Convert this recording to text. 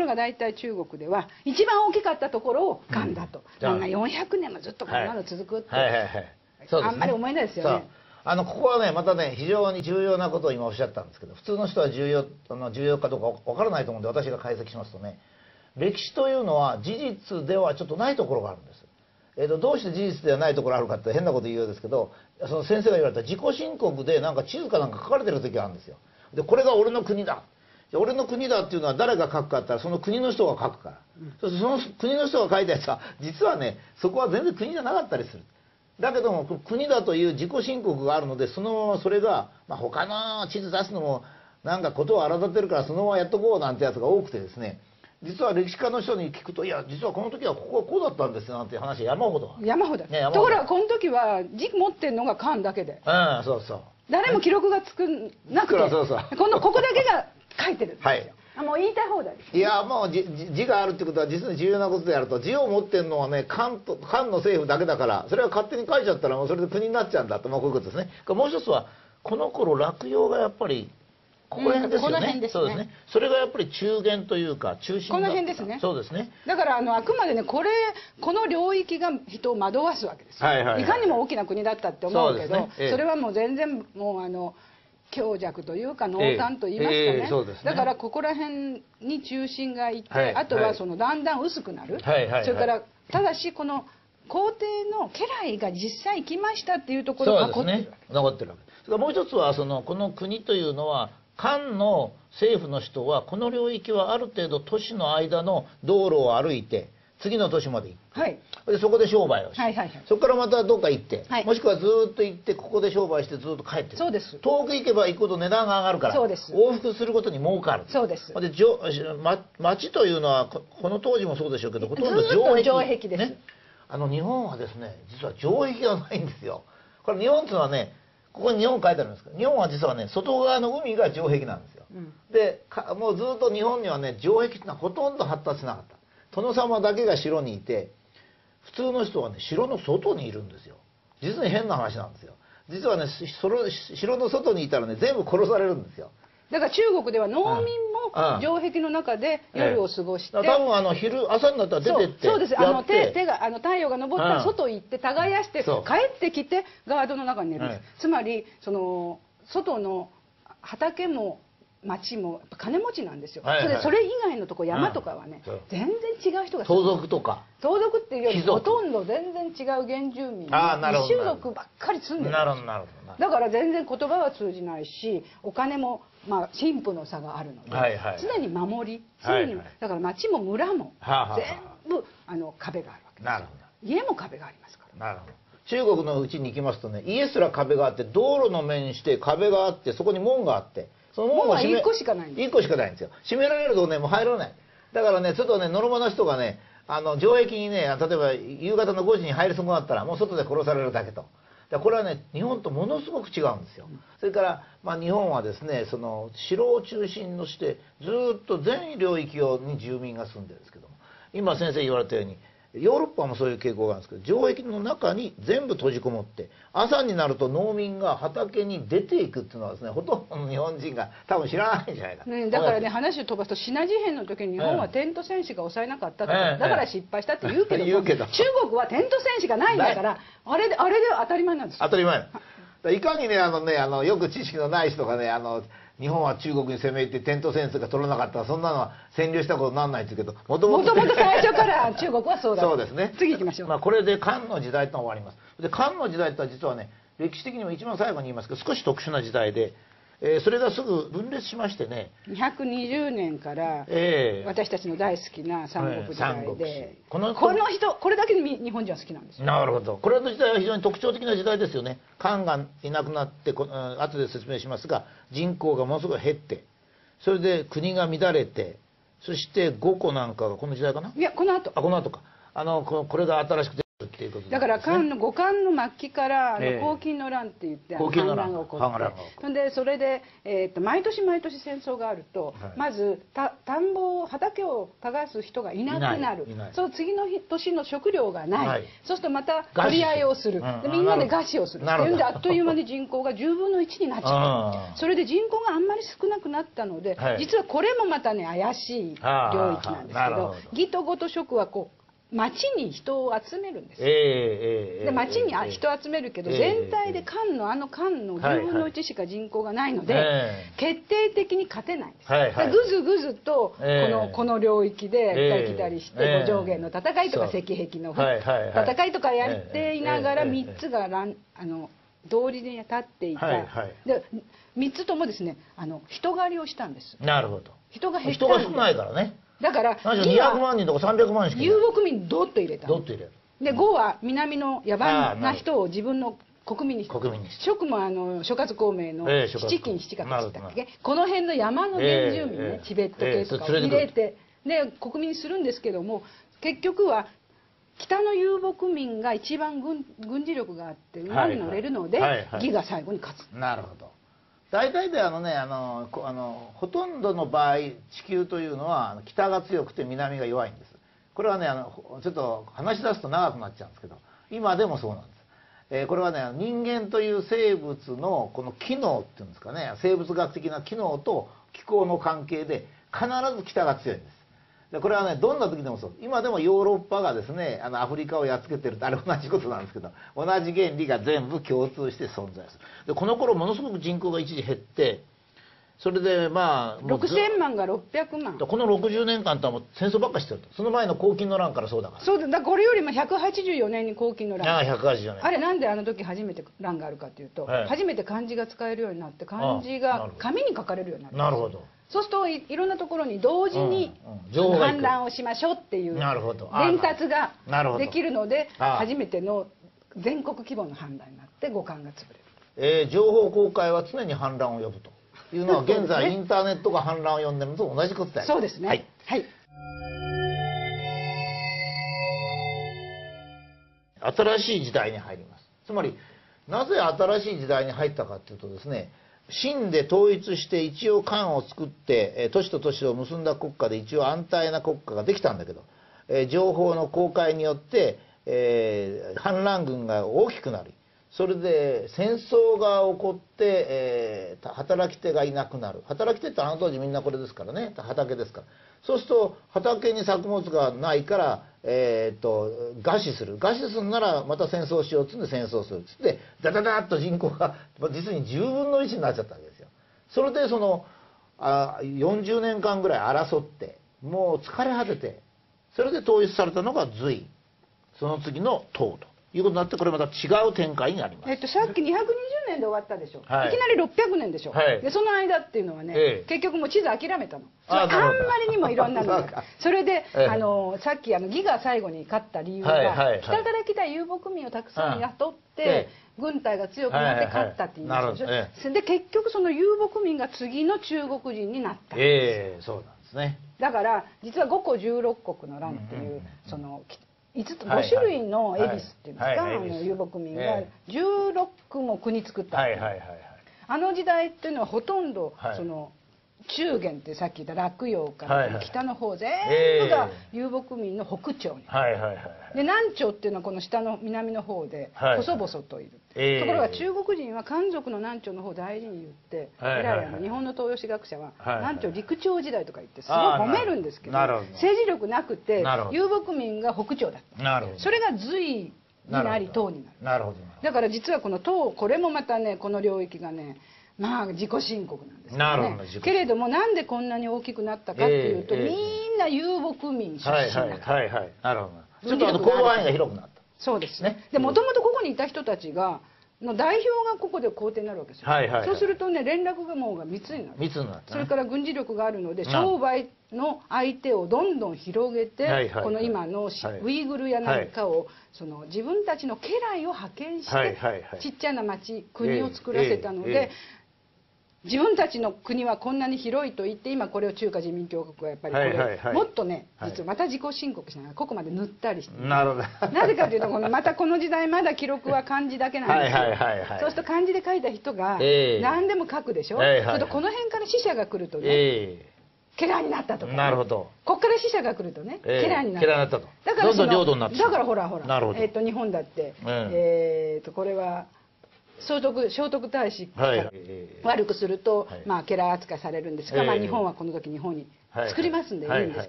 が大体中国では一番大きかったところを漢だと、400年もずっとこんなの続くって、あんまり思えないですよね。ここはねまたね非常に重要なことを今おっしゃったんですけど、普通の人は重要かどうかわからないと思うんで、私が解析しますとね、歴史というのは事実ではちょっとないところがあるんです。どうして事実ではないところあるかって変なこと言うようですけど、その先生が言われた自己申告でなんか地図かなんか書かれてる時があるんですよ。でこれが俺の国だ、俺の国だっていうのは誰が書くかって言ったらその国の人が書くから、その国の人が書いたやつは実はねそこは全然国じゃなかったりする。だけども国だという自己申告があるので、そのままそれが、他の地図出すのもなんかことを荒立てるからそのままやっとこうなんてやつが多くてですね、実は歴史家の人に聞くと、いや実はこの時はここはこうだったんですよなんていう話は山ほどね、ところがこの時は字持ってるのが漢だけで、そうそう、誰も記録がなくて、ここだけが書いてるんですよ。もう言いたい放題です。いやもう字があるってことは実に重要なことであると。字を持ってるのはね漢の政府だけだから、それは勝手に書いちゃったらもうそれで国になっちゃうんだと、こういうことですね。もう一つはこの頃落葉がやっぱりここら辺ですよね。そうですね。それがやっぱり中原というか中心だ。この辺ですね。そうですね。だからあくまでねこの領域が人を惑わすわけですよ。いかにも大きな国だったって思うけど、それはもう全然もう強弱というか濃淡と言いますかね。だからここら辺に中心がいて、あとはだんだん薄くなる。それからただしこの皇帝の家来が実際行きましたっていうところが残ってるわけです。残ってるわけです。それからもう一つはこの国というのは漢の政府の人はこの領域はある程度都市の間の道路を歩いて次の都市まで行って、でそこで商売をして、そこからまたどっか行って、もしくはずっと行ってここで商売してずっと帰ってくる。遠く行けば行くほど値段が上がるから往復することに儲かる。そうです。で町というのはこの当時もそうでしょうけどほとんど城壁です。日本はですね実は城壁がないんですよ。これ日本っていうのはね、ここに日本書いてあるんですけど、日本は実はね外側の海が城壁なんですよ。でもうずっと日本にはね城壁っていうのはほとんど発達しなかった。殿様だけが城にいて、普通の人はね城の外にいるんですよ。実に変な話なんですよ。実はね城の外にいたらね全部殺されるんですよ。だから中国では農民も城壁の中で夜を過ごして、多分朝になったら出てってそうです。太陽が昇ったら外行って耕して帰ってきてガードの中に寝るんです。つまり外の畑も町も金持ちなんですよ。それ以外のとこ山とかはね全然違う人が盗賊とか盗賊っていうよりほとんど全然違う原住民の異種族ばっかり住んでるんです。だから全然言葉は通じないし、お金も貧富の差があるので常に守り、だから町も村も全部壁があるわけです。家も壁がありますから。なるほど。中国のうちに行きますとね、家すら壁があって、道路の面にして壁があって、そこに門があって、その門は1個しかないんです。1個しかないんですよ。閉められるとねもう入らない。だからねちょっとねのろまな人がね城壁にね例えば夕方の5時に入りそうになったらもう外で殺されるだけと。これはね日本とものすごく違うんですよ。それから日本はですね城を中心としてずっと全領域に住民が住んでるんですけども、今先生言われたようにヨーロッパもそういう傾向があるんですけど、城壁の中に全部閉じこもって朝になると農民が畑に出ていくっていうのはですねほとんどの日本人が多分知らないんじゃないか、だからね話を飛ばすとシナ事変の時に日本はテント戦士が抑えなかったとか、だから失敗したって言うけど中国はテント戦士がないんだからあれで当たり前なんですよ。当たり前。いかにねよく知識のない人がね日本は中国に攻め入ってテント戦争が取らなかったらそんなのは占領したことにならないですけど、もともと最初から中国はそうだ。そうですね。次行きましょう。これで漢の時代と終わります。で漢の時代とは実はね歴史的にも一番最後に言いますけど少し特殊な時代で、それがすぐ分裂しましてね、220年から私たちの大好きな三国時代で、この人これだけに日本人は好きなんですよ。なるほど。これの時代は非常に特徴的な時代ですよね。漢がいなくなって後で説明しますが人口がものすごい減って、それで国が乱れて、そして五胡なんかがこの時代かな。いやこの後。この後か。これが新しく出てっていうこと、だから後漢の末期から黄巾の乱って言って反乱が起こって、それで、毎年毎年戦争があると、まず田んぼ畑を耕す人がいなくなる、そう次の年の食料がない、そうするとまた取り合いをする、でみんなで餓死をするっていうんで、あっという間に人口が10分の1になっちゃう。それで人口があんまり少なくなったので、実はこれもまたね怪しい領域なんですけど、義と呉と蜀はこう町に人を集めるんです。で町に人を集めるけど、全体で漢の10分の1しか人口がないので、決定的に勝てないんです。ぐずぐずとこの領域で行ったり来たりして、五条原の戦いとか石壁の戦いとかやっていながら3つが同時に立っていた。で3つともですね、人狩りをしたんです。なるほど。人が減ったんで。人が少ないからね。だから200万人とか300万人しかいない。遊牧民どっと入れた。どっと入れる。で呉は南の野蛮な人を自分の国民にして、蜀も諸葛孔明の七金七角でしたっけ、この辺の山の原住民ね、チベット系とかを入れて、で国民にするんですけども、結局は北の遊牧民が一番軍事力があって馬に乗れるので、義が最後に勝つ。なるほど。大体でほとんどの場合地球というのは北が強くて南が弱いんです。これはねちょっと話し出すと長くなっちゃうんですけど、今でもそうなんです。これはね人間という生物のこの機能っていうんですかね、生物学的な機能と気候の関係で必ず北が強いんです。でこれはねどんな時でもそう。今でもヨーロッパがですねアフリカをやっつけてるって、あれ同じことなんですけど、同じ原理が全部共通して存在する。でこの頃ものすごく人口が一時減って、それでまあ6000万が600万、この60年間とはもう戦争ばっかしてると。その前の黄巾の乱からそうだから。そうだ、これよりも184年に黄巾の乱。184年。あれなんであの時初めて乱があるかというと、初めて漢字が使えるようになって、漢字が紙に書かれるようになる。なるほど。そうするといろんなところに同時に反乱をしましょうっていう伝達ができるので、初めての全国規模の反乱になって後漢が潰れる。情報公開は常に反乱を呼ぶというのは現在インターネットが反乱を呼んでるのと同じことであります。そうですね。はい。新しい時代に入ります。つまりなぜ新しい時代に入ったかというとですね、秦で統一して一応漢を作って都市と都市を結んだ国家で一応安泰な国家ができたんだけど、情報の公開によって反乱軍が大きくなり、それで戦争が起こって、働き手がいなくなる。働き手ってあの当時みんなこれですからね、畑ですから。そうすると畑に作物がないから、餓死するならまた戦争しようっつって戦争するっつってダダダッと人口が実に10分の1になっちゃったわけですよ。それで40年間ぐらい争ってもう疲れ果てて、それで統一されたのが隋、その次の唐ということになって、これまた違う展開になります。さっき220年で終わったでしょ、いきなり600年でしょ、でその間っていうのはね、結局もう地図諦めたの。あんまりにもいろんなのがそれでさっき義が最後に勝った理由が、北から来た遊牧民をたくさん雇って軍隊が強くなって勝ったって言いましたでしょ。で結局その遊牧民が次の中国人になったんです。そうなんですね。だから実は5個16国の乱っていうその5種類のエビスっていうんですか、遊牧民が16も国作った。あの時代っていうのはほとんどその中原ってさっき言った洛陽から北の方全部が遊牧民の北朝に。で南朝っていうのはこの下の南の方で細々といる。ところが中国人は漢族の南朝の方を大事に言って、日本の東洋史学者は南朝陸朝時代とか言ってすごい褒めるんですけど、政治力なくて遊牧民が北朝だった。それが隋になり唐になる。だから実はこの唐、これもまたねこの領域がね、まあ自己申告なんですよね。けれどもなんでこんなに大きくなったかっていうと、みんな遊牧民出身だから。なるほど。ちょっと広範囲が広くなった。そうですね。でもともとここにいた人たちがの代表がここで皇帝になるわけですよ。そうするとね連絡網が密になる。それから軍事力があるので商売の相手をどんどん広げて、この今のウイグルやなんかをその自分たちの家来を派遣してちっちゃな町国を作らせたので。自分たちの国はこんなに広いと言って今これを中華人民共和国はやっぱりこれもっとね実はまた自己申告しながらここまで塗ったりして、なるほど、なぜかというとまたこの時代まだ記録は漢字だけなんですよ。そうすると漢字で書いた人が何でも書くでしょ。そうするとこの辺から死者が来るとねケラーになったとか、なるほど、こっから死者が来るとねケラーになったと。だからどんどん領土になってだからほら日本だってこれは聖徳太子から悪くすると、まあケラー扱いされるんですが、まあ日本はこの時日本に作りますんでいいんです。